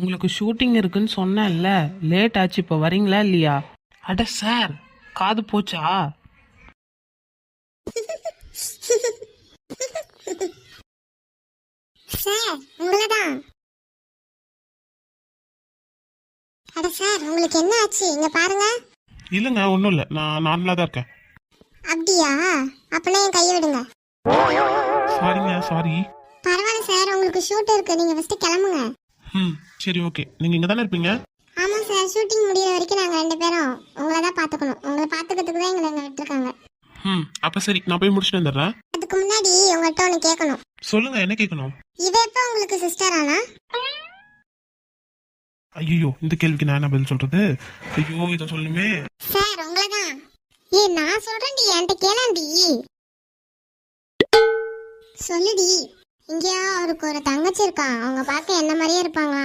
உங்களுக்கு ஷூட்டிங் இருக்குன்னு சொன்னேன்ல, லேட் ஆச்சு. இப்போ வரீங்களா இல்லையா? அட சார், காது போச்சா? சார் உங்களதான். அட சார், உங்களுக்கு என்ன ஆச்சு? இங்க பாருங்க. இல்லைங்க, ஒன்றும் இல்லை, நான் நார்மலாக தான் இருக்கேன். அப்படியா? அப்பனா என் கையை விடுங்க. சாரிங்க, சாரி. பரவாயில்ல சார், உங்களுக்கு ஷூட் இருக்கு, நீங்க ஃபர்ஸ்ட் கிளம்புங்க. சரி, ஓகே. நீங்கள் இங்கே தானே இருப்பீங்க? ஆமா சார், ஷூட்டிங் முடியிற வரைக்கும் நாங்க 2 பேரும் உங்களை தான் பாத்துக்கணும். உங்களை பாத்துக்கிறதுக்கு தான் எங்களை விட்டுருக்காங்க. அப்போ சரி, நான் போய் முடிச்சுட்டு வந்துடுறேன். அதுக்கு முன்னாடி உங்கள்கிட்ட ஒன்று கேட்கணும். சொல்லுங்க, என்ன கேட்கணும்? இவ எப்ப உங்களுக்கு சிஸ்டர் ஆனா? ஐயோ, இந்த கேள்விக்கு நான் என்ன பதில் சொல்றது? ஐயோ, இதை சொல்லணுமே. சார் உங்களதான். நான் சொல்றேன்டி, என்கிட்ட கேளாண்டி. சொல்லுடி. இங்கேயா அவருக்கு ஒரு தங்கச்சி இருக்கா, அவங்க பார்க்க என்ன மாதிரியே இருப்பாங்க.